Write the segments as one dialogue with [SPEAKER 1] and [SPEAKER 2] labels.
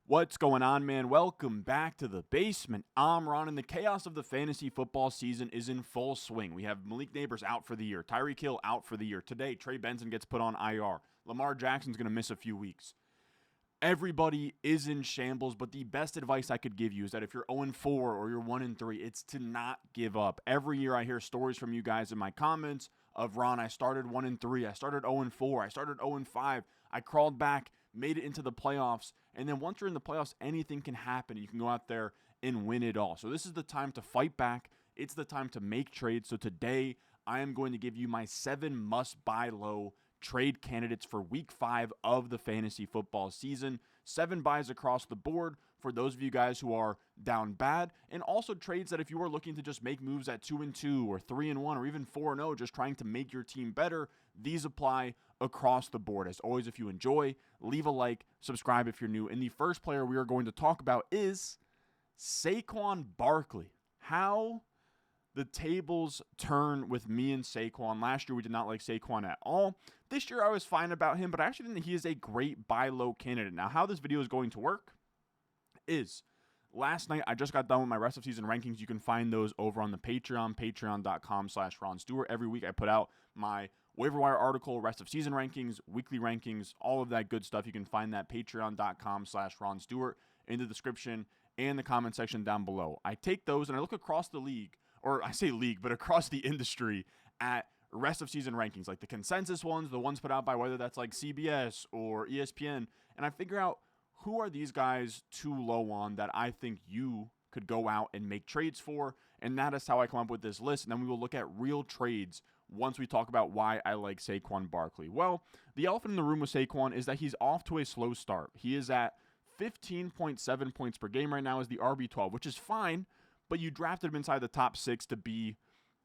[SPEAKER 1] What's going on, man? Welcome back to the basement. I'm Ron, and the chaos of the fantasy football season is in full swing. We have Malik Neighbors out for the year, Tyreek Hill out for the year. Today, Trey Benson gets put on IR. Lamar Jackson's going to miss a few weeks. Everybody is in shambles, but the best advice I could give you is that if you're 0-4 or you're 1-3, it's to not give up. Every year I hear stories from you guys in my comments of, Ron, I started 1-3, I started 0-4, I started 0-5, I crawled back, made it into the playoffs, and then once you're in the playoffs, anything can happen. You can go out there and win it all. So this is the time to fight back. It's the time to make trades. So today, I am going to give you my 7 must-buy low trade candidates for week 5 of the fantasy football season. 7 buys across the board for those of you guys who are down bad, and also trades that if you are looking to just make moves at 2-2 or 3-1 or even 4-0, just trying to make your team better, these apply across the board. As always, if you enjoy, leave a like, subscribe if you're new. And the first player we are going to talk about is Saquon Barkley. How the tables turn with me and Saquon. Last year, we did not like Saquon at all. This year, I was fine about him, but I actually think that he is a great buy low candidate. Now, how this video is going to work is last night, I just got done with my rest of season rankings. You can find those over on the Patreon, patreon.com/Ron Stewart. Every week, I put out my waiver wire article, rest of season rankings, weekly rankings, all of that good stuff. You can find that patreon.com/Ron Stewart in the description and the comment section down below. I take those and I look across the league, or I say league, but across the industry at rest of season rankings, like the consensus ones, the ones put out by whether that's like CBS or ESPN, and I figure out who are these guys too low on that I think you could go out and make trades for, and that is how I come up with this list, and then we will look at real trades once we talk about why I like Saquon Barkley. Well, the elephant in the room with Saquon is that he's off to a slow start. He is at 15.7 points per game right now as the RB12, which is fine, but you drafted him inside the top 6 to be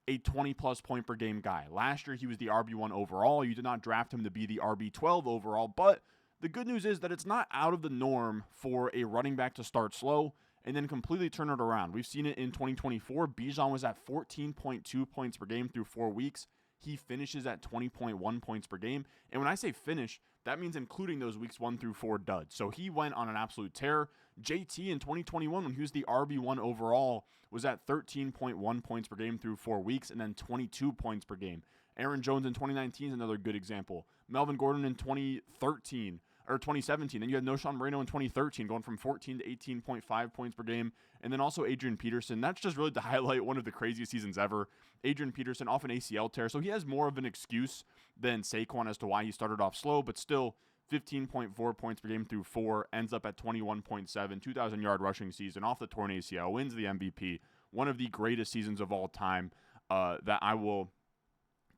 [SPEAKER 1] a 20-plus point per game guy. Last year, he was the RB1 overall. You did not draft him to be the RB12 overall, but the good news is that it's not out of the norm for a running back to start slow and then completely turn it around. We've seen it in 2024. Bijan was at 14.2 points per game through 4 weeks. He finishes at 20.1 points per game. And when I say finish, that means including those weeks 1 through 4 duds. So he went on an absolute tear. JT in 2021, when he was the RB1 overall, was at 13.1 points per game through 4 weeks and then 22 points per game. Aaron Jones in 2019 is another good example. Melvin Gordon in 2017. Or 2017. Then you had Noshawn Moreno in 2013 going from 14 to 18.5 points per game. And then also Adrian Peterson. That's just really to highlight one of the craziest seasons ever. Adrian Peterson off an ACL tear. So he has more of an excuse than Saquon as to why he started off slow. But still, 15.4 points per game through 4. Ends up at 21.7. 2,000-yard rushing season off the torn ACL. Wins the MVP. One of the greatest seasons of all time that I will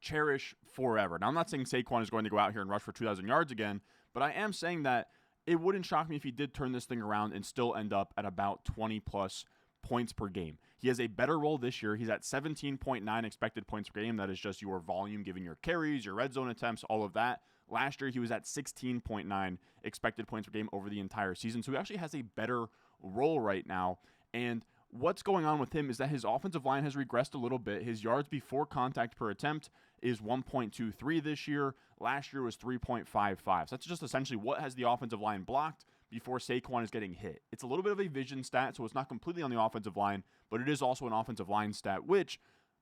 [SPEAKER 1] cherish forever. Now, I'm not saying Saquon is going to go out here and rush for 2,000 yards again, but I am saying that it wouldn't shock me if he did turn this thing around and still end up at about 20-plus points per game. He has a better role this year. He's at 17.9 expected points per game. That is just your volume, given your carries, your red zone attempts, all of that. Last year, he was at 16.9 expected points per game over the entire season. So he actually has a better role right now. And what's going on with him is that his offensive line has regressed a little bit. His yards before contact per attempt is 1.23 this year. Last year was 3.55. So that's just essentially what has the offensive line blocked before Saquon is getting hit. It's a little bit of a vision stat, so it's not completely on the offensive line, but it is also an offensive line stat, which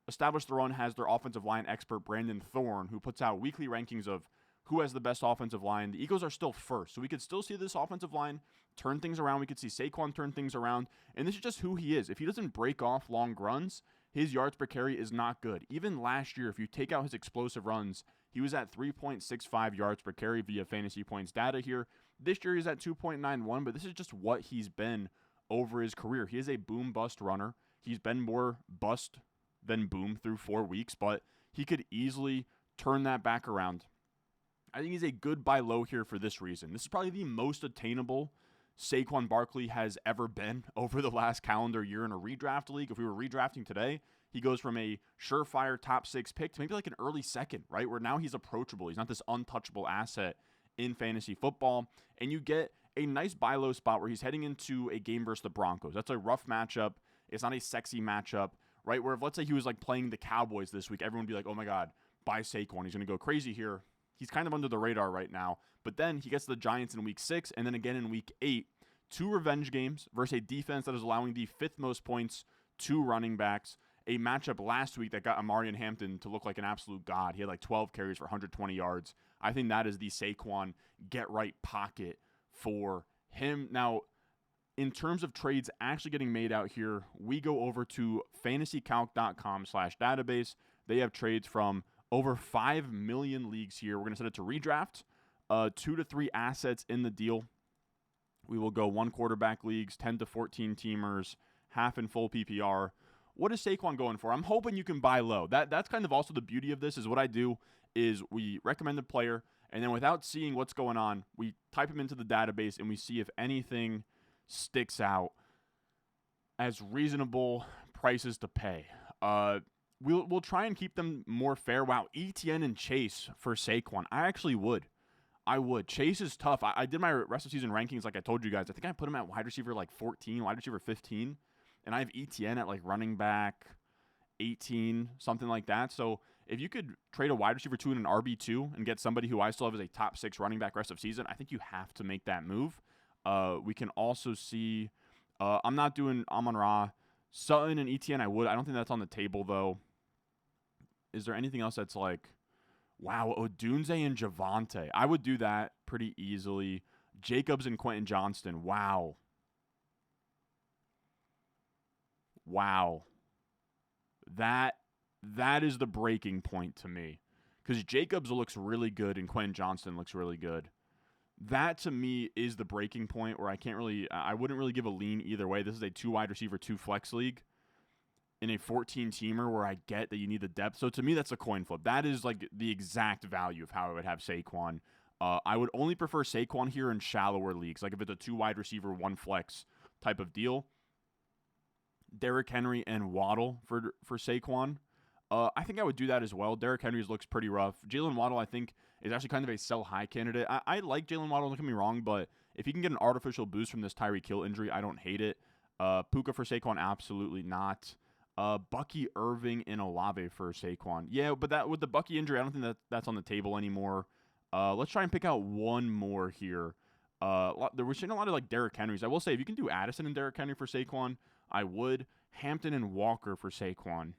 [SPEAKER 1] Established the Run has their offensive line expert, Brandon Thorne, who puts out weekly rankings of who has the best offensive line. The Eagles are still first, so we could still see this offensive line turn things around. We could see Saquon turn things around, and this is just who he is. If he doesn't break off long runs, his yards per carry is not good. Even last year, if you take out his explosive runs, he was at 3.65 yards per carry via fantasy points data here. This year, he's at 2.91, but this is just what he's been over his career. He is a boom-bust runner. He's been more bust than boom through 4 weeks, but he could easily turn that back around. I think he's a good buy low here for this reason. This is probably the most attainable Saquon Barkley has ever been over the last calendar year in a redraft league. If we were redrafting today, he goes from a surefire top 6 pick to maybe like an early second, right? Where now he's approachable. He's not this untouchable asset in fantasy football. And you get a nice buy low spot where he's heading into a game versus the Broncos. That's a rough matchup. It's not a sexy matchup, right? Where if let's say he was like playing the Cowboys this week, everyone would be like, oh my God, buy Saquon. He's going to go crazy here. He's kind of under the radar right now. But then he gets the Giants in week 6 and then again in week 8 2 revenge games versus a defense that is allowing the 5th most points to running backs. A matchup last week that got Amarian Hampton to look like an absolute god. He had like 12 carries for 120 yards. I think that is the Saquon get-right pocket for him. Now, in terms of trades actually getting made out here, we go over to fantasycalc.com/database. They have trades from over 5 million leagues here. We're going to set it to redraft. 2 to 3 assets in the deal. We will go 1 quarterback leagues, 10 to 14 teamers, half and full PPR. What is Saquon going for? I'm hoping you can buy low. That's kind of also the beauty of this is what I do is we recommend a player, and then without seeing what's going on, we type him into the database, and we see if anything sticks out as reasonable prices to pay. We'll try and keep them more fair. Wow, ETN and Chase for Saquon. I actually would. I would. Chase is tough. I did my rest of season rankings like I told you guys. I think I put him at wide receiver like 14, wide receiver 15. And I have ETN at like running back 18, something like that. So if you could trade a wide receiver 2 and an RB2 and get somebody who I still have as a top 6 running back rest of season, I think you have to make that move. We can also see, I'm not doing Amon-Ra. Sutton and ETN I would. I don't think that's on the table though. Is there anything else that's like, wow, Odunze and Javonte? I would do that pretty easily. Jacobs and Quentin Johnston. Wow. That is the breaking point to me. Because Jacobs looks really good and Quentin Johnston looks really good. That to me is the breaking point where I wouldn't really give a lean either way. This is a 2 wide receiver, 2 flex league in a 14-teamer where I get that you need the depth. So to me, that's a coin flip. That is like the exact value of how I would have Saquon. I would only prefer Saquon here in shallower leagues. Like if it's a 2 wide receiver, 1 flex type of deal. Derrick Henry and Waddle for Saquon. I think I would do that as well. Derrick Henry's looks pretty rough. Jalen Waddle, I think, is actually kind of a sell-high candidate. I like Jalen Waddle, don't get me wrong, but if he can get an artificial boost from this Tyreek Hill injury, I don't hate it. Puka for Saquon, absolutely not. Bucky Irving and Olave for Saquon. Yeah, but with the Bucky injury, I don't think that's on the table anymore. Let's try and pick out one more here. We're seeing a lot of like Derrick Henrys. I will say, if you can do Addison and Derrick Henry for Saquon, I would. Hampton and Walker for Saquon.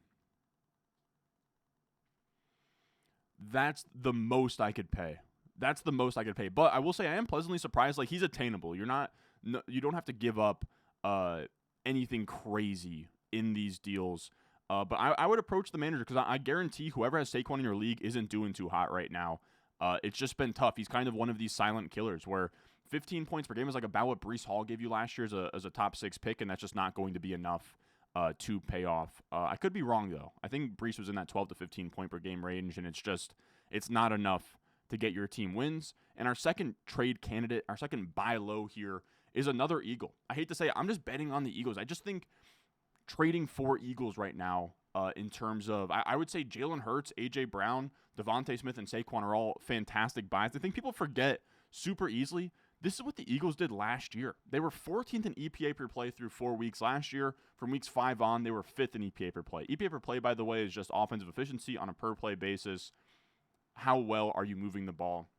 [SPEAKER 1] That's the most I could pay. But I will say I am pleasantly surprised. Like, he's attainable. You don't have to give up anything crazy in these deals. But I would approach the manager because I guarantee whoever has Saquon in your league isn't doing too hot right now. It's just been tough. He's kind of one of these silent killers where 15 points per game is like about what Breece Hall gave you last year as a top 6 pick, and that's just not going to be enough to pay off. I could be wrong, though. I think Breece was in that 12 to 15 point per game range, and it's not enough to get your team wins. And our second trade candidate, our second buy low here is another Eagle. I hate to say it, I'm just betting on the Eagles. I just think trading for Eagles right now in terms of, I would say Jalen Hurts, A.J. Brown, Devontae Smith, and Saquon are all fantastic buys. I think people forget super easily. This is what the Eagles did last year. They were 14th in EPA per play through 4 weeks last year. From weeks 5 on, they were 5th in EPA per play. EPA per play, by the way, is just offensive efficiency on a per-play basis. How well are you moving the ball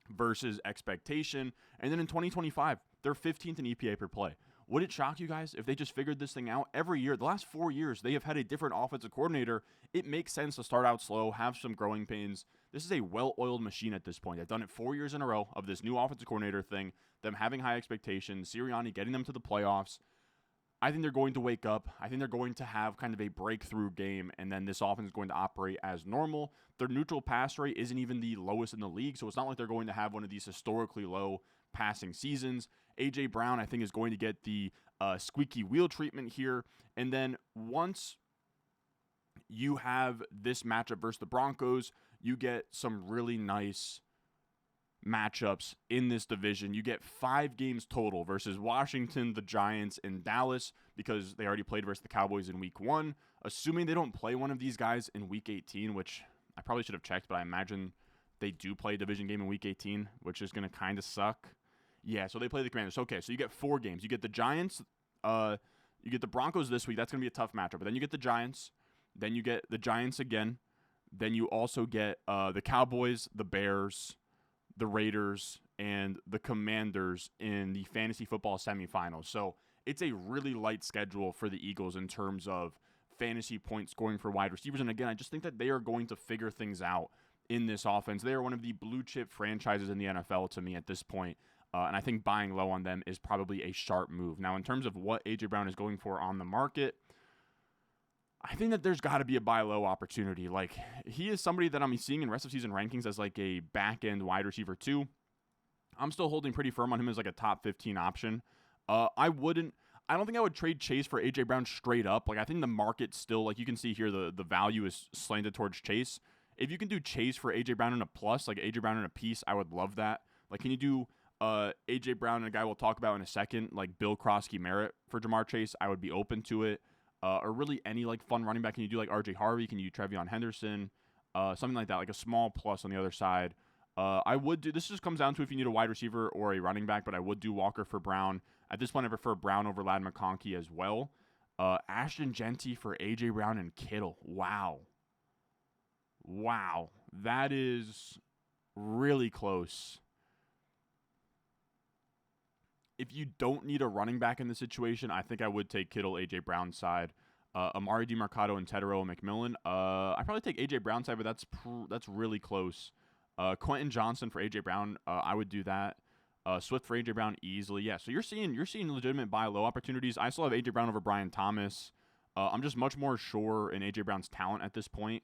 [SPEAKER 1] versus expectation? And then in 2025, they're 15th in EPA per play. Would it shock you guys if they just figured this thing out? Every year, the last 4 years, they have had a different offensive coordinator. It makes sense to start out slow, have some growing pains. This is a well-oiled machine at this point. They've done it 4 years in a row of this new offensive coordinator thing, them having high expectations, Sirianni getting them to the playoffs. I think they're going to wake up. I think they're going to have kind of a breakthrough game, and then this offense is going to operate as normal. Their neutral pass rate isn't even the lowest in the league, so it's not like they're going to have one of these historically low passing seasons. A.J. Brown, I think, is going to get the squeaky wheel treatment here. And then once you have this matchup versus the Broncos, you get some really nice matchups in this division. You get 5 games total versus Washington, the Giants, and Dallas because they already played versus the Cowboys in week 1. Assuming they don't play one of these guys in week 18, which I probably should have checked, but I imagine they do play a division game in week 18, which is going to kind of suck. Yeah, so they play the Commanders. Okay, so you get 4 games. You get the Giants. You get the Broncos this week. That's going to be a tough matchup. But then you get the Giants. Then you get the Giants again. Then you also get the Cowboys, the Bears, the Raiders, and the Commanders in the fantasy football semifinals. So it's a really light schedule for the Eagles in terms of fantasy point scoring for wide receivers. And again, I just think that they are going to figure things out in this offense. They are one of the blue chip franchises in the NFL to me at this point. And I think buying low on them is probably a sharp move. Now, in terms of what A.J. Brown is going for on the market, I think that there's got to be a buy low opportunity. Like, he is somebody that I'm seeing in rest of season rankings as like a back end wide receiver too. I'm still holding pretty firm on him as like a top 15 option. I don't think I would trade Chase for A.J. Brown straight up. Like, I think the market still, like you can see here, the value is slanted towards Chase. If you can do Chase for A.J. Brown in a plus, like A.J. Brown in a piece, I would love that. Like, can you do A.J. Brown and a guy we'll talk about in a second, like Bill Krosky Merritt for Jamar Chase? I would be open to it. Or really any like fun running back. Can you do like R.J. Harvey? Can you do Trevion Henderson? Something like that, like a small plus on the other side. I would do, this just comes down to if you need a wide receiver or a running back, but I would do Walker for Brown. At this point, I prefer Brown over Ladd McConkey as well. Ashton Genty for A.J. Brown and Kittle. Wow. That is really close. If you don't need a running back in the situation, I think I would take Kittle, A.J. Brown's side. Amari DiMercato and Tetairoa McMillan. I'd probably take A.J. Brown's side, but that's really close. Quentin Johnson for A.J. Brown, I would do that. Swift for A.J. Brown easily. Yeah, so you're seeing legitimate buy low opportunities. I still have A.J. Brown over Brian Thomas. I'm just much more sure in A.J. Brown's talent at this point.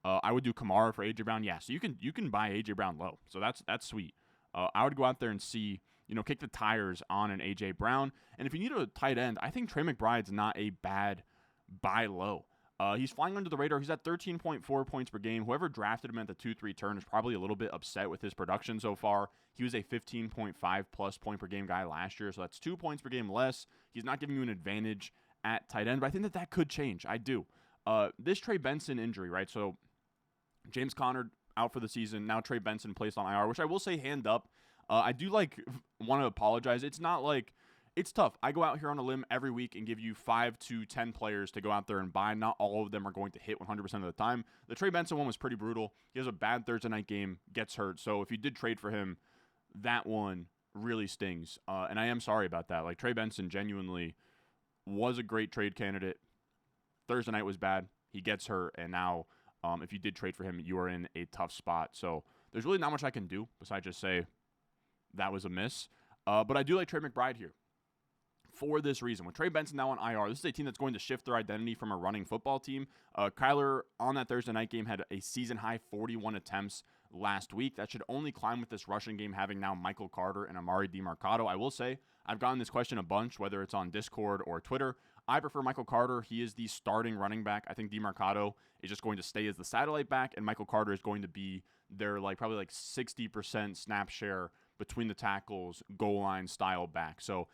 [SPEAKER 1] I would do Kamara for A.J. Brown. Yeah, so you can buy A.J. Brown low. So that's sweet. I would go out there and see, kick the tires on an A.J. Brown. And if you need a tight end, I think Trey McBride's not a bad buy low. He's flying under the radar. He's at 13.4 points per game. Whoever drafted him at the 2-3 turn is probably a little bit upset with his production so far. He was a 15.5 plus point per game guy last year, so that's 2 points per game less. He's not giving you an advantage at tight end, but I think that could change. I do. This Trey Benson injury, right? So James Conner out for the season. Now Trey Benson placed on IR, which I will say hand up. I do want to apologize. It's not like it's tough. I go out here on a limb every week and give you 5 to 10 players to go out there and buy. Not all of them are going to hit 100% of the time. The Trey Benson one was pretty brutal. He has a bad Thursday night game, gets hurt. So if you did trade for him, that one really stings. And I am sorry about that. Like, Trey Benson genuinely was a great trade candidate. Thursday night was bad. He gets hurt. And now if you did trade for him, you are in a tough spot. So there's really not much I can do besides just say that was a miss. But I do like Trey McBride here. For this reason, with Trey Benson now on IR, this is a team that's going to shift their identity from a running football team. Kyler on that Thursday night game had a season-high 41 attempts last week. That should only climb with this rushing game having now Michael Carter and Amari DiMercato. I will say, I've gotten this question a bunch, whether it's on Discord or Twitter. I prefer Michael Carter. He is the starting running back. I think DiMercato is just going to stay as the satellite back, and Michael Carter is going to be their probably 60% snap share between the tackles, goal line style back. So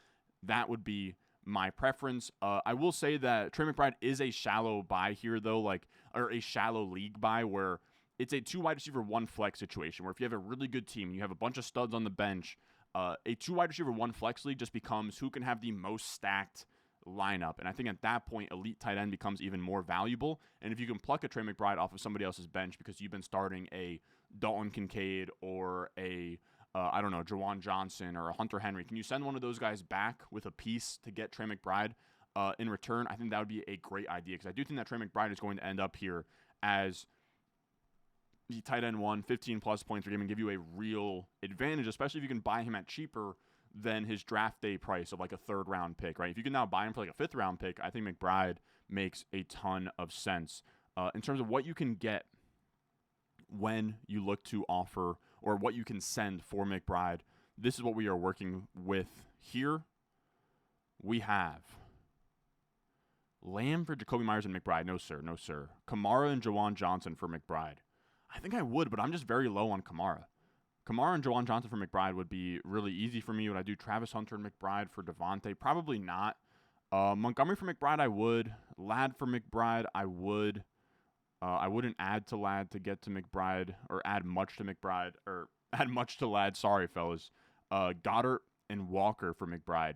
[SPEAKER 1] that would be my preference. I will say that Trey McBride is a shallow buy here, though, or a shallow league buy where it's a 2 wide receiver, 1 flex situation, where if you have a really good team and you have a bunch of studs on the bench, a 2 wide receiver, 1 flex league just becomes who can have the most stacked lineup. And I think at that point, elite tight end becomes even more valuable. And if you can pluck a Trey McBride off of somebody else's bench because you've been starting a Dalton Kincaid or a Juwan Johnson or a Hunter Henry, can you send one of those guys back with a piece to get Trey McBride in return? I think that would be a great idea because I do think that Trey McBride is going to end up here as the tight end 1, 15-plus points per game and give you a real advantage, especially if you can buy him at cheaper than his draft day price of a 3rd-round pick, right? If you can now buy him for a 5th-round pick, I think McBride makes a ton of sense. In terms of what you can get when you look to offer or what you can send for McBride, this is what we are working with here. We have Lamb for Jacoby Myers and McBride. No, sir. No, sir. Kamara and Juwan Johnson for McBride. I think I would, but I'm just very low on Kamara. Kamara and Juwan Johnson for McBride would be really easy for me. Would I do Travis Hunter and McBride for Devontae? Probably not. Montgomery for McBride, I would. Ladd for McBride, I would. I wouldn't add to Ladd to get to McBride, or add much to McBride, or add much to Ladd. Sorry, fellas. Goddard and Walker for McBride.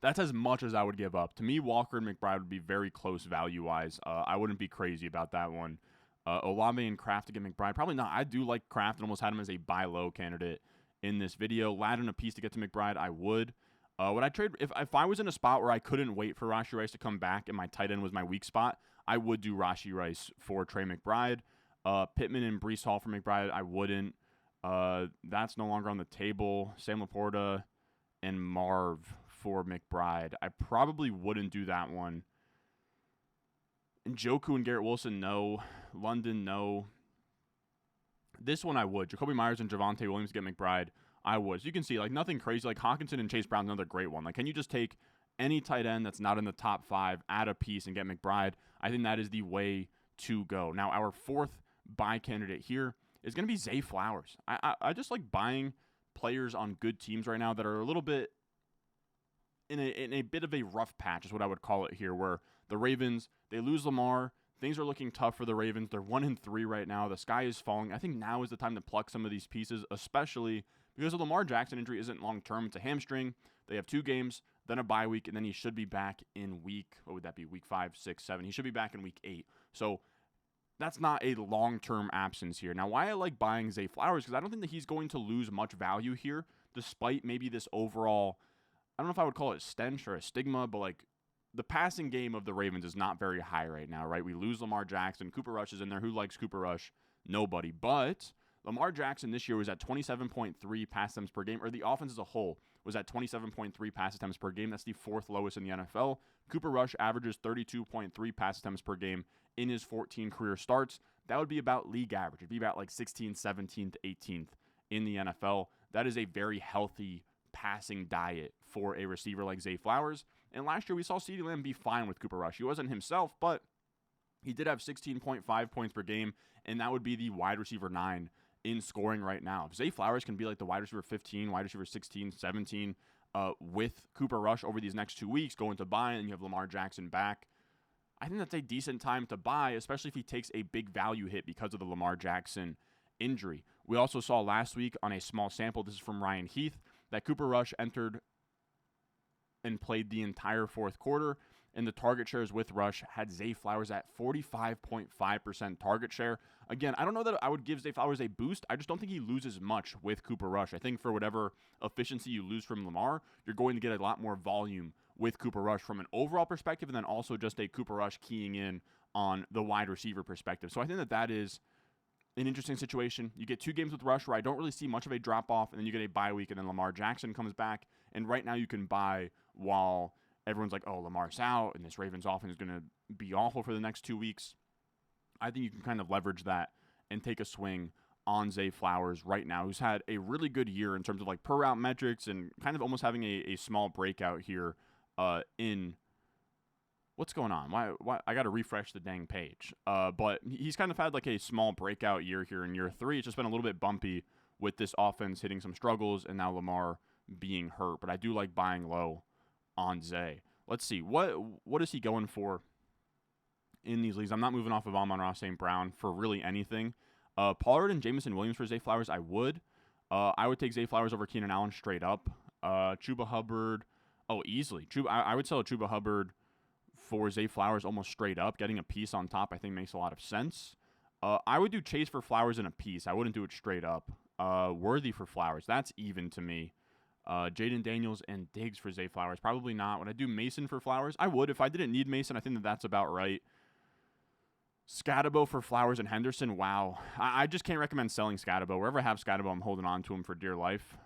[SPEAKER 1] That's as much as I would give up. To me, Walker and McBride would be very close value-wise. I wouldn't be crazy about that one. Olave and Kraft to get McBride. Probably not. I do like Kraft and almost had him as a buy low candidate in this video. Ladin a piece to get to McBride, I would. Would I trade if I was in a spot where I couldn't wait for Rashee Rice to come back and my tight end was my weak spot, I would do Rashee Rice for Trey McBride. Pittman and Breece Hall for McBride, I wouldn't. That's no longer on the table. Sam Laporta and Marv for McBride. I probably wouldn't do that one. Njoku and Garrett Wilson, no. London, no. This one I would. Jacoby Myers and Javonte Williams get McBride, I would. So you can see, like, nothing crazy. Like, Hawkinson and Chase Brown's another great one. Like, can you just take any tight end that's not in the top 5, add a piece, and get McBride? I think that is the way to go. Now, our fourth buy candidate here is going to be Zay Flowers. I just like buying players on good teams right now that are a little bit in a bit of a rough patch is what I would call it here, where the Ravens, they lose Lamar. Things are looking tough for the Ravens. They're 1-3 right now. The sky is falling. I think now is the time to pluck some of these pieces, especially because the Lamar Jackson injury isn't long-term. It's a hamstring. They have 2 games, then a bye week, and then he should be back in week 5, 6, 7. He should be back in week 8. So that's not a long-term absence here. Now, why I like buying Zay Flowers, because I don't think that he's going to lose much value here, despite maybe this overall, I don't know if I would call it stench or a stigma, but like the passing game of the Ravens is not very high right now, right? We lose Lamar Jackson. Cooper Rush is in there. Who likes Cooper Rush? Nobody. But Lamar Jackson this year was at 27.3 pass attempts per game, or the offense as a whole was at 27.3 pass attempts per game. That's the 4th lowest in the NFL. Cooper Rush averages 32.3 pass attempts per game in his 14 career starts. That would be about league average. It'd be about like 16th, 17th, 18th in the NFL. That is a very healthy passing diet for a receiver like Zay Flowers. And last year we saw CeeDee Lamb be fine with Cooper Rush. He wasn't himself, but he did have 16.5 points per game, and that would be the wide receiver 9 in scoring right now. If Zay Flowers can be like the wide receiver 15, wide receiver 16, 17 with Cooper Rush over these next 2 weeks, going to buy, and you have Lamar Jackson back, I think that's a decent time to buy, especially if he takes a big value hit because of the Lamar Jackson injury. We also saw last week on a small sample, this is from Ryan Heath, that Cooper Rush entered and played the entire 4th quarter, and the target shares with Rush had Zay Flowers at 45.5% target share. Again, I don't know that I would give Zay Flowers a boost. I just don't think he loses much with Cooper Rush. I think for whatever efficiency you lose from Lamar, you're going to get a lot more volume with Cooper Rush from an overall perspective, and then also just a Cooper Rush keying in on the wide receiver perspective. So I think that that is an interesting situation. You get 2 games with Rush where I don't really see much of a drop-off, and then you get a bye week, and then Lamar Jackson comes back. And right now you can buy while everyone's like, oh, Lamar's out, and this Ravens offense is going to be awful for the next 2 weeks. I think you can kind of leverage that and take a swing on Zay Flowers right now, who's had a really good year in terms of like per route metrics and kind of almost having a small breakout here in what's going on? Why I got to refresh the dang page. But he's kind of had like a small breakout year here in year 3. It's just been a little bit bumpy with this offense hitting some struggles and now Lamar being hurt. But I do like buying low on Zay. Let's see. What is he going for in these leagues? I'm not moving off of Amon-Ra St. Brown for really anything. Pollard and Jamison Williams for Zay Flowers, I would. I would take Zay Flowers over Keenan Allen straight up. Chuba Hubbard, easily. I would sell a Chuba Hubbard for Zay Flowers almost straight up. Getting a piece on top I think makes a lot of sense. I would do Chase for Flowers and a piece. I wouldn't do it straight up. Worthy for Flowers. That's even to me. Jaden Daniels and Diggs for Zay Flowers. Probably not. Would I do Mason for Flowers? I would. If I didn't need Mason, I think that that's about right. Scatabo for Flowers and Henderson. Wow. I just can't recommend selling Scatabo. Wherever I have Scatabo, I'm holding on to him for dear life.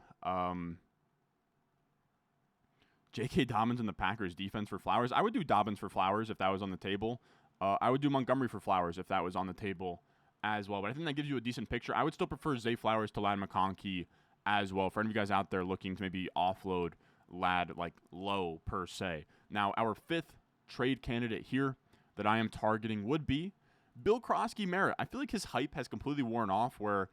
[SPEAKER 1] J.K. Dobbins and the Packers defense for Flowers. I would do Dobbins for Flowers if that was on the table. I would do Montgomery for Flowers if that was on the table as well. But I think that gives you a decent picture. I would still prefer Zay Flowers to Ladd McConkey as well. For any of you guys out there looking to maybe offload Ladd like low per se. Now, our 5th trade candidate here that I am targeting would be Bill Krosky-Merritt. I feel like his hype has completely worn off where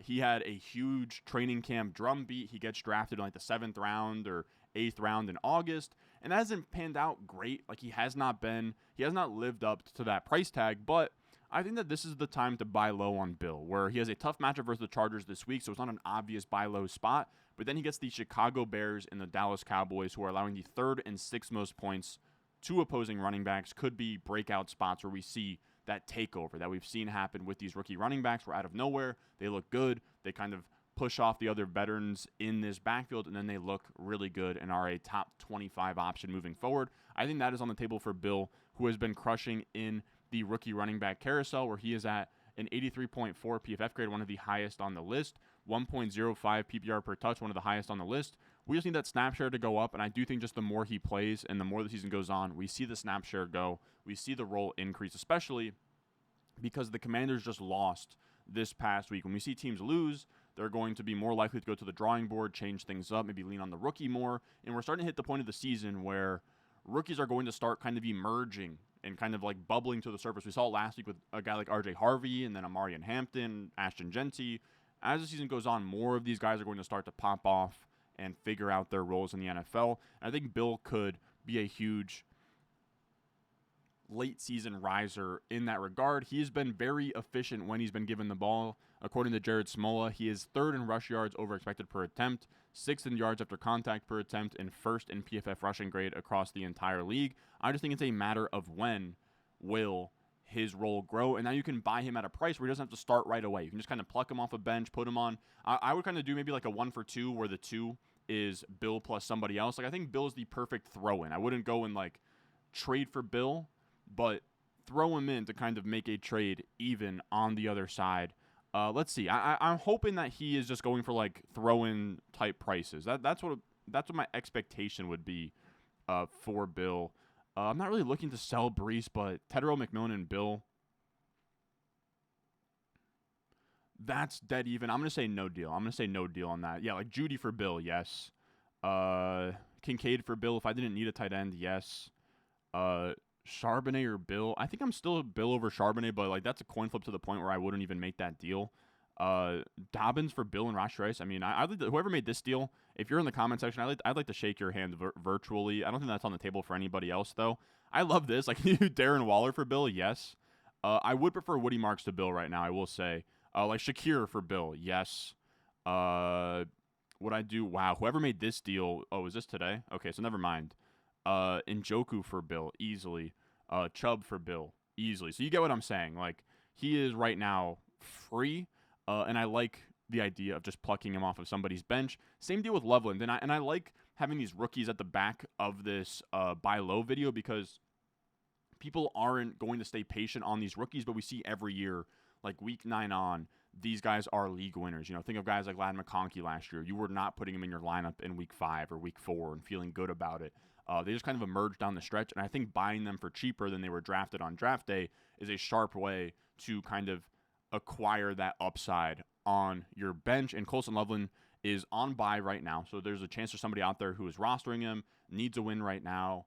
[SPEAKER 1] he had a huge training camp drumbeat. He gets drafted in like the 7th round or 8th round in August, and that hasn't panned out great. Like he has not lived up to that price tag, but I think that this is the time to buy low on Bill, where he has a tough matchup versus the Chargers this week, so it's not an obvious buy low spot, but then he gets the Chicago Bears and the Dallas Cowboys, who are allowing the 3rd and 6th most points to opposing running backs. Could be breakout spots where we see that takeover that we've seen happen with these rookie running backs, where out of nowhere, they look good. They kind of push off the other veterans in this backfield, and then they look really good and are a top 25 option moving forward. I think that is on the table for Bill, who has been crushing in the rookie running back carousel, where he is at an 83.4 PFF grade, one of the highest on the list, 1.05 PPR per touch, one of the highest on the list. We just need that snap share to go up, and I do think just the more he plays and the more the season goes on, we see the snap share go, we see the role increase, especially because the Commanders just lost this past week. When we see teams lose, they're going to be more likely to go to the drawing board, change things up, maybe lean on the rookie more, and we're starting to hit the point of the season where rookies are going to start kind of emerging and kind of like bubbling to the surface. We saw it last week with a guy like RJ Harvey and then Amarian Hampton, Ashton Genty. As the season goes on, more of these guys are going to start to pop off and figure out their roles in the NFL. And I think Bill could be a huge late season riser in that regard. He has been very efficient when he's been given the ball. According to Jared Smola, he is third in rush yards over expected per attempt, sixth in yards after contact per attempt, and first in PFF rushing grade across the entire league. I just think it's a matter of when will his role grow, and now you can buy him at a price where he doesn't have to start right away. You can just kind of pluck him off a bench, put him on. I would kind of do maybe like a 1 for 2 where the 2 is Bill plus somebody else. Like, I think Bill is the perfect throw-in. I wouldn't go and like trade for Bill, but throw him in to kind of make a trade even on the other side. Let's see. I'm hoping that he is just going for like throw-in type prices. That's what my expectation would be for Bill. I'm not really looking to sell Brees, but Tetairoa McMillan and Bill, that's dead even. I'm going to say no deal. I'm going to say no deal on that. Yeah, like Judy for Bill, yes. Kincaid for Bill. If I didn't need a tight end, yes. Charbonnet or Bill. I think I'm still a Bill over Charbonnet, but like that's a coin flip to the point where I wouldn't even make that deal. Dobbins for Bill and Rashi Rice. I mean, I'd like to, whoever made this deal, if you're in the comment section, I'd like to shake your hand virtually. I don't think that's on the table for anybody else, though. I love this. Like, Darren Waller for Bill, yes. I would prefer Woody Marks to Bill right now, I will say. Like Shakir for Bill, yes. Would I do, wow, whoever made this deal, oh, is this today? Okay, so never mind. Njoku for Bill, easily. Chubb for Bill, easily. So you get what I'm saying. Like, he is right now free, and I like the idea of just plucking him off of somebody's bench. Same deal with Loveland, and I like having these rookies at the back of this buy low video because people aren't going to stay patient on these rookies, but we see every year, like week 9 on, these guys are league winners. You know, think of guys like Ladd McConkey last year. You were not putting him in your lineup in week 5 or week 4 and feeling good about it. They just kind of emerged down the stretch, and I think buying them for cheaper than they were drafted on draft day is a sharp way to kind of acquire that upside on your bench. And Colston Loveland is on bye right now, so there's a chance there's somebody out there who is rostering him, needs a win right now.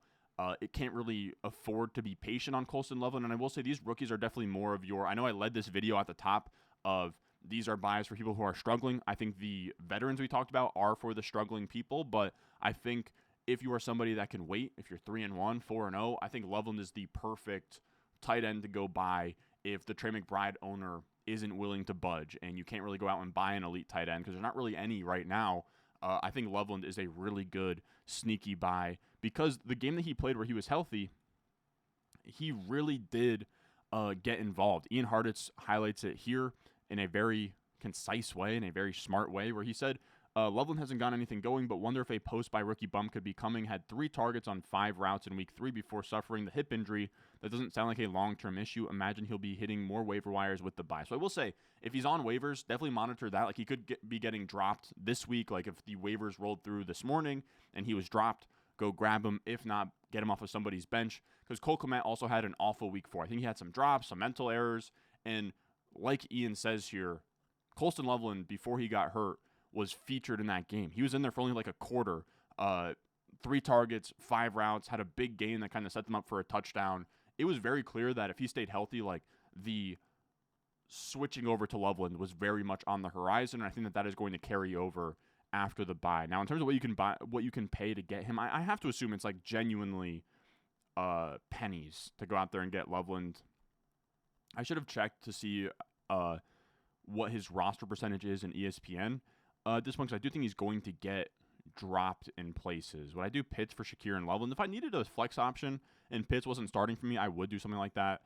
[SPEAKER 1] It can't really afford to be patient on Colston Loveland, and I will say these rookies are definitely more of your, I know I led this video at the top of these are buys for people who are struggling. I think the veterans we talked about are for the struggling people, but I think if you are somebody that can wait, if you're 3-1, 4-0, I think Loveland is the perfect tight end to go buy if the Trey McBride owner isn't willing to budge, and you can't really go out and buy an elite tight end because there's not really any right now. I think Loveland is a really good sneaky buy because the game that he played where he was healthy, he really did get involved. Ian Hartitz highlights it here in a very concise way, in a very smart way, where he said, Loveland hasn't gotten anything going, but wonder if a post by rookie bump could be coming. Had 3 targets on 5 routes in week 3 before suffering the hip injury. That doesn't sound like a long-term issue. Imagine he'll be hitting more waiver wires with the bye. So I will say, if he's on waivers, definitely monitor that. Like, he could be getting dropped this week. Like, if the waivers rolled through this morning and he was dropped, go grab him. If not, get him off of somebody's bench. Because Cole Kmet also had an awful week 4. I think he had some drops, some mental errors. And like Ian says here, Colston Loveland, before he got hurt, was featured in that game. He was in there for only like a quarter. 3 targets, 5 routes, had a big game that kind of set them up for a touchdown. It was very clear that if he stayed healthy, like the switching over to Loveland was very much on the horizon, and I think that is going to carry over after the bye. Now, in terms of what you can buy, what you can pay to get him, I have to assume it's like genuinely pennies to go out there and get Loveland. I should have checked to see what his roster percentage is in ESPN. At this point, because I do think he's going to get dropped in places. Would I do Pitts for Shakir and Loveland? If I needed a flex option and Pitts wasn't starting for me, I would do something like that.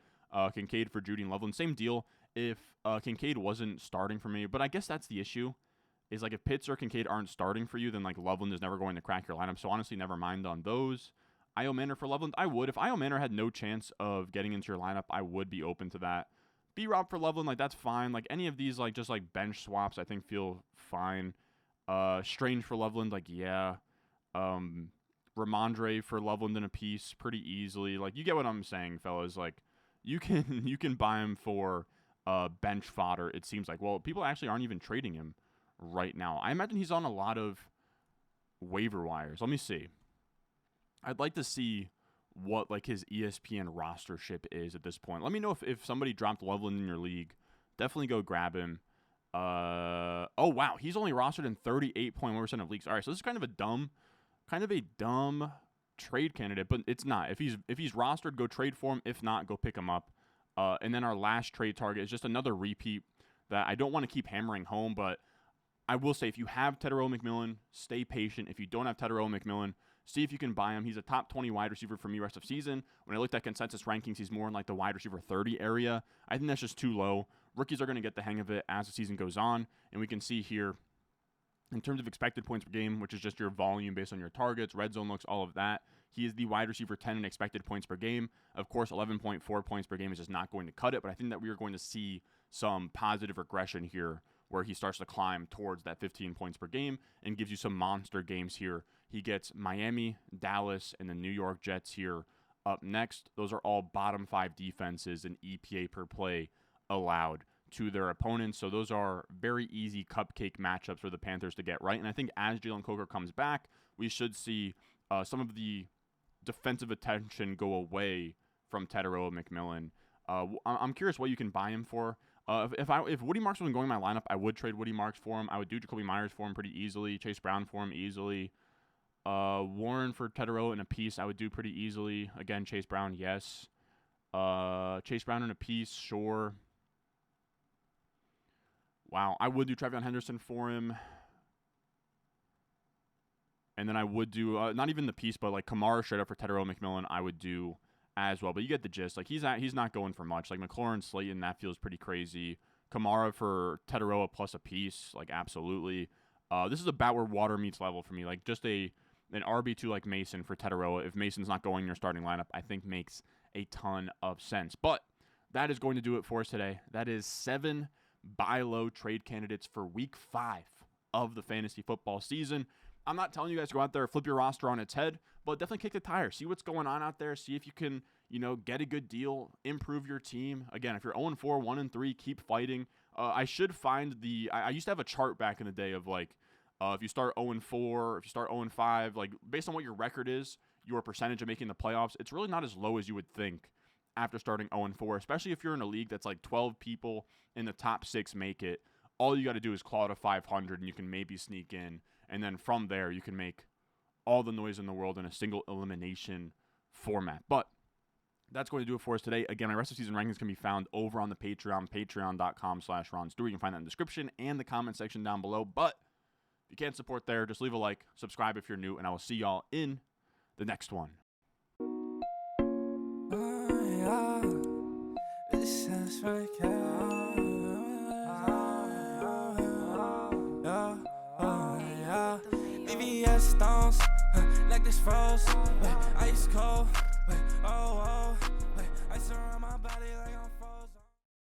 [SPEAKER 1] Kincaid for Judy and Loveland. Same deal if Kincaid wasn't starting for me, but I guess that's the issue. Is like if Pitts or Kincaid aren't starting for you, then like Loveland is never going to crack your lineup. So honestly, never mind on those. Io Manor for Loveland, I would. If Io Manor had no chance of getting into your lineup, I would be open to that. B-Rob for Loveland, like that's fine. Like any of these, like just like bench swaps, I think feel fine. Strange for Loveland, like yeah. Ramondre for Loveland in a piece pretty easily. Like you get what I'm saying, fellas. Like you can buy him for bench fodder. It seems like. Well, people actually aren't even trading him right now. I imagine he's on a lot of waiver wires. Let me see. I'd like to see what like his ESPN rostership is at this point. Let me know if somebody dropped Loveland in your league. Definitely go grab him. Oh wow, he's only rostered in 38.1% of leagues. All right, so this is kind of a dumb trade candidate, but it's not. If he's rostered, go trade for him. If not, go pick him up. And then our last trade target is just another repeat that I don't want to keep hammering home, but I will say if you have Tetairoa McMillan, stay patient. If you don't have Tetairoa McMillan, see if you can buy him. He's a top 20 wide receiver for me rest of season. When I looked at consensus rankings, he's more in like the wide receiver 30 area. I think that's just too low. Rookies are going to get the hang of it as the season goes on. And we can see here, in terms of expected points per game, which is just your volume based on your targets, red zone looks, all of that, he is the wide receiver 10 in expected points per game. Of course, 11.4 points per game is just not going to cut it, but I think that we are going to see some positive regression here where he starts to climb towards that 15 points per game and gives you some monster games here. He gets Miami, Dallas, and the New York Jets here up next. Those are all bottom 5 defenses in EPA per play allowed to their opponents. So those are very easy cupcake matchups for the Panthers to get right. And I think as Jalen Coker comes back, we should see some of the defensive attention go away from Tetairoa McMillan. I'm curious what you can buy him for. If Woody Marks wasn't going in my lineup, I would trade Woody Marks for him. I would do Jacoby Myers for him pretty easily. Chase Brown for him easily. Warren for Tetairoa in a piece, I would do pretty easily. Again, Chase Brown, yes. Chase Brown in a piece, sure. Wow, I would do Trevion Henderson for him. And then I would do, not even the piece, but like Kamara straight up for Tetairoa McMillan, I would do as well. But you get the gist. Like he's not going for much. Like McLaurin, Slayton, that feels pretty crazy. Kamara for Tetairoa plus a piece, like absolutely. This is about where water meets level for me. Like just an RB2 like Mason for Tetairoa. If Mason's not going in your starting lineup, I think makes a ton of sense. But that is going to do it for us today. That is 7 buy low trade candidates for week 5 of the fantasy football season. I'm not telling you guys to go out there and flip your roster on its head, but definitely kick the tires. See what's going on out there. See if you can, get a good deal, improve your team. Again, if you're 0-4, 1-3, keep fighting. I should find I used to have a chart back in the day of like, if you start 0-4, if you start 0-5, like based on what your record is, your percentage of making the playoffs, it's really not as low as you would think after starting 0-4, especially if you're in a league that's like 12 people in the top 6 make it. All you got to do is claw to 500 and you can maybe sneak in. And then from there, you can make all the noise in the world in a single elimination format. But that's going to do it for us today. Again, my rest of season rankings can be found over on the Patreon, patreon.com/Ron Stewart. You can find that in the description and the comment section down below. But if you can't support there, just leave a like, subscribe if you're new, and I will see y'all in the next one.
[SPEAKER 2] Stones, like this froze, ice cold, oh, oh.